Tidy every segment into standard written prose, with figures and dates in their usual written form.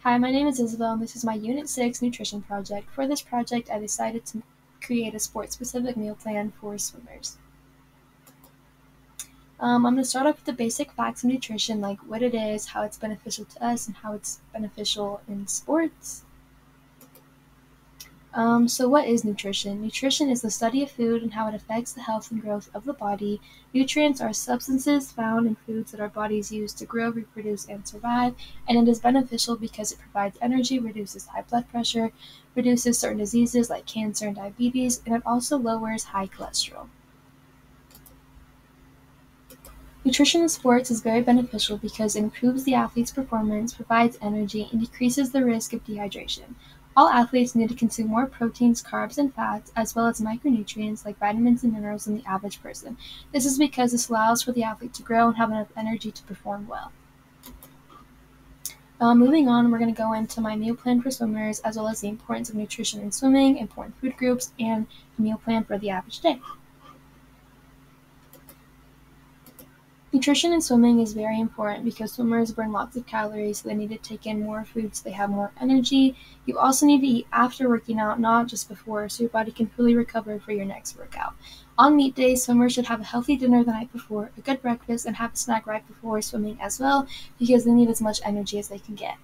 Hi, my name is Isabel, and this is my Unit 6 nutrition project. For this project, I decided to create a sport-specific meal plan for swimmers. I'm going to start off with the basic facts of nutrition, like what it is, how it's beneficial to us, and how it's beneficial in sports. So what is nutrition? Nutrition is the study of food and how it affects the health and growth of the body. Nutrients are substances found in foods that our bodies use to grow, reproduce, and survive, and it is beneficial because it provides energy, reduces high blood pressure, reduces certain diseases like cancer and diabetes, and it also lowers high cholesterol. Nutrition in sports is very beneficial because it improves the athlete's performance, provides energy, and decreases the risk of dehydration. All athletes need to consume more proteins, carbs, and fats, as well as micronutrients like vitamins and minerals than the average person. This is because this allows for the athlete to grow and have enough energy to perform well. Moving on, we're going to go into my meal plan for swimmers, as well as the importance of nutrition in swimming, important food groups, and a meal plan for the average day. Nutrition in swimming is very important because swimmers burn lots of calories, so they need to take in more food so they have more energy. You also need to eat after working out, not just before, so your body can fully recover for your next workout. On meet days, swimmers should have a healthy dinner the night before, a good breakfast, and have a snack right before swimming as well, because they need as much energy as they can get.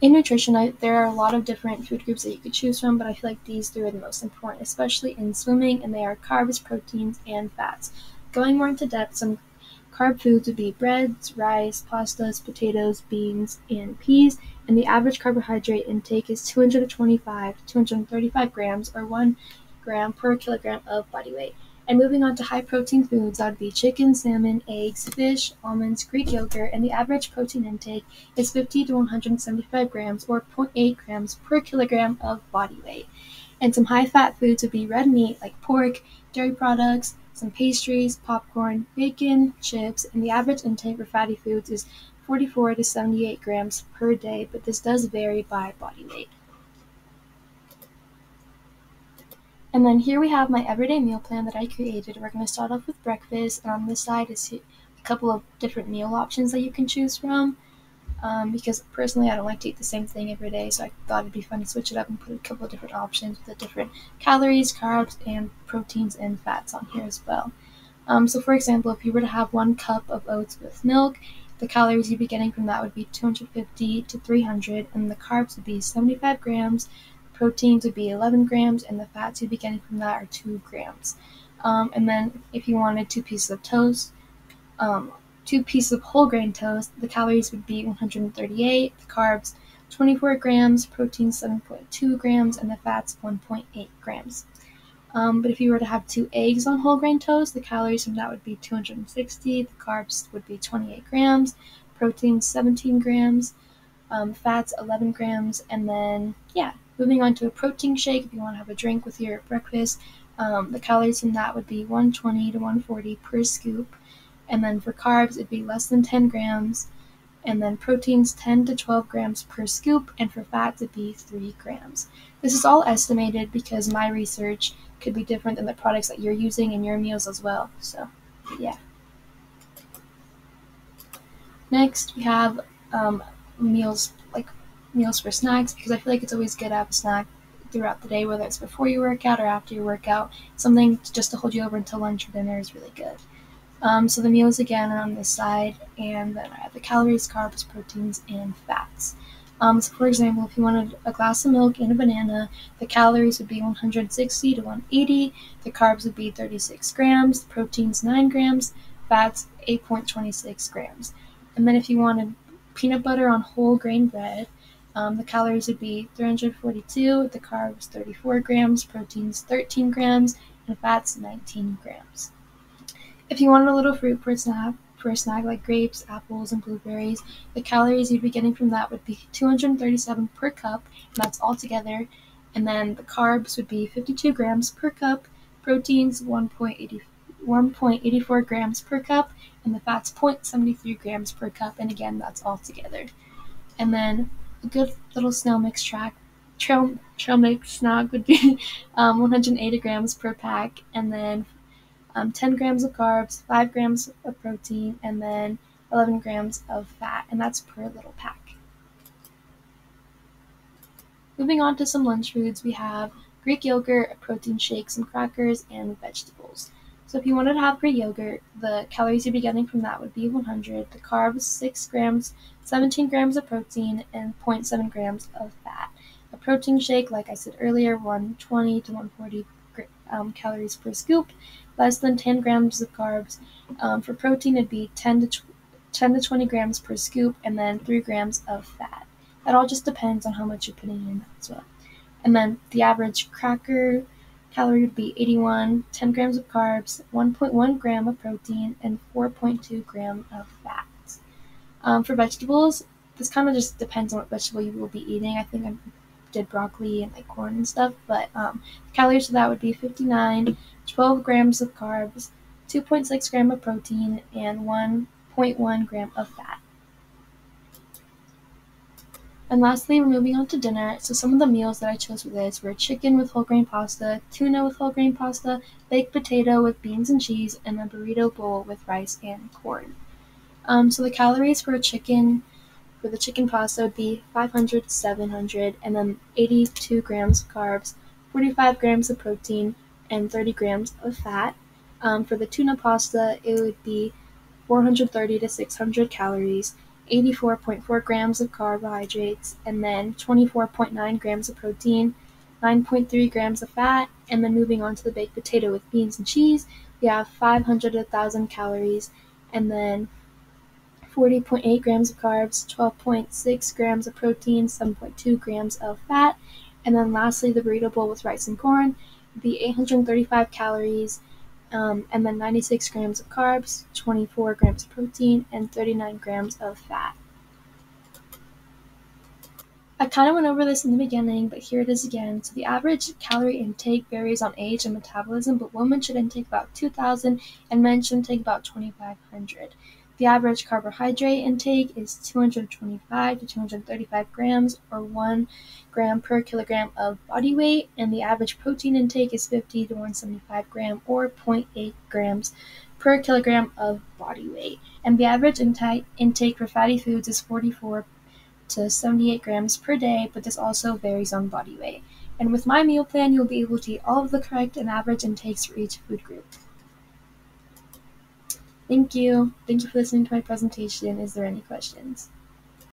In nutrition, there are a lot of different food groups that you could choose from, but I feel like these three are the most important, especially in swimming, and they are carbs, proteins, and fats. Going more into depth, some carb foods would be breads, rice, pastas, potatoes, beans, and peas, and the average carbohydrate intake is 225 to 235 grams, or 1 gram per kilogram of body weight. And moving on to high-protein foods, that would be chicken, salmon, eggs, fish, almonds, Greek yogurt, and the average protein intake is 50 to 175 grams, or 0.8 grams per kilogram of body weight. And some high-fat foods would be red meat like pork, dairy products, some pastries, popcorn, bacon, chips, and the average intake for fatty foods is 44 to 78 grams per day, but this does vary by body weight. And then here we have my everyday meal plan that I created. We're going to start off with breakfast, and on this side is a couple of different meal options that you can choose from. Because personally I don't like to eat the same thing every day, so I thought it'd be fun to switch it up and put a couple of different options with the different calories, carbs, and proteins and fats on here as well. So for example, if you were to have 1 cup of oats with milk, the calories you'd be getting from that would be 250 to 300, and the carbs would be 75 grams, proteins would be 11 grams, and the fats you'd be getting from that are 2 grams. And then if you wanted 2 pieces of toast, 2 pieces of whole grain toast, the calories would be 138, the carbs 24 grams, protein 7.2 grams, and the fats 1.8 grams. But if you were to have 2 eggs on whole grain toast, the calories from that would be 260, the carbs would be 28 grams, protein 17 grams, fats 11 grams, and then, moving on to a protein shake, if you want to have a drink with your breakfast, the calories from that would be 120 to 140 per scoop, and then for carbs, it'd be less than 10 grams, and then proteins 10 to 12 grams per scoop, and for fats, it'd be 3 grams. This is all estimated because my research could be different than the products that you're using in your meals as well. So, yeah. Next, we have meals for snacks, because I feel like it's always good to have a snack throughout the day, whether it's before you work out or after you work out. Something just to hold you over until lunch or dinner is really good. So the meals again are on this side, and then I have the calories, carbs, proteins, and fats. So for example, if you wanted a glass of milk and a banana, the calories would be 160 to 180, the carbs would be 36 grams, the proteins 9 grams, fats 8.26 grams. And then if you wanted peanut butter on whole grain bread, the calories would be 342, the carbs 34 grams, proteins 13 grams, and fats 19 grams. If you wanted a little fruit for a snack like grapes, apples, and blueberries, the calories you'd be getting from that would be 237 per cup, and that's all together. And then the carbs would be 52 grams per cup, proteins 1.84 grams per cup, and the fats 0.73 grams per cup, and again, that's all together. And then a good little trail mix snack would be 180 grams per pack, and then 10 grams of carbs, 5 grams of protein, and then 11 grams of fat, and that's per little pack. Moving on to some lunch foods, we have Greek yogurt, a protein shake, some crackers, and vegetables. So if you wanted to have Greek yogurt, the calories you'd be getting from that would be 100, the carbs 6 grams, 17 grams of protein, and 0.7 grams of fat. A protein shake, like I said earlier, 120 to 140 calories per scoop, less than 10 grams of carbs. For protein, it'd be 10 to 20 grams per scoop, and then 3 grams of fat. That all just depends on how much you're putting in as well. And then the average cracker calorie would be 81, 10 grams of carbs, 1.1 gram of protein, and 4.2 gram of fat. For vegetables, this kind of just depends on what vegetable you will be eating. I think I did broccoli and like corn and stuff, but calories for that would be 59, 12 grams of carbs, 2.6 gram of protein, and 1.1 gram of fat. And lastly, we're moving on to dinner. So some of the meals that I chose for this were chicken with whole grain pasta, tuna with whole grain pasta, baked potato with beans and cheese, and a burrito bowl with rice and corn. So the calories for the chicken pasta would be 500 to 700, and then 82 grams of carbs, 45 grams of protein, and 30 grams of fat. For the tuna pasta, it would be 430 to 600 calories, 84.4 grams of carbohydrates, and then 24.9 grams of protein, 9.3 grams of fat. And then moving on to the baked potato with beans and cheese, we have 500 to 1,000 calories, and then 40.8 grams of carbs, 12.6 grams of protein, 7.2 grams of fat. And then lastly, the burrito bowl with rice and corn would be 835 calories, and then 96 grams of carbs, 24 grams of protein, and 39 grams of fat. I kind of went over this in the beginning, but here it is again. So the average calorie intake varies on age and metabolism, but women should intake about 2,000 and men should intake about 2,500. The average carbohydrate intake is 225 to 235 grams, or 1 gram per kilogram of body weight, and the average protein intake is 50 to 175 gram, or 0.8 grams per kilogram of body weight. And the average intake for fatty foods is 44 to 78 grams per day, but this also varies on body weight. And with my meal plan, you'll be able to eat all of the correct and average intakes for each food group. Thank you. Thank you for listening to my presentation. Is there any questions?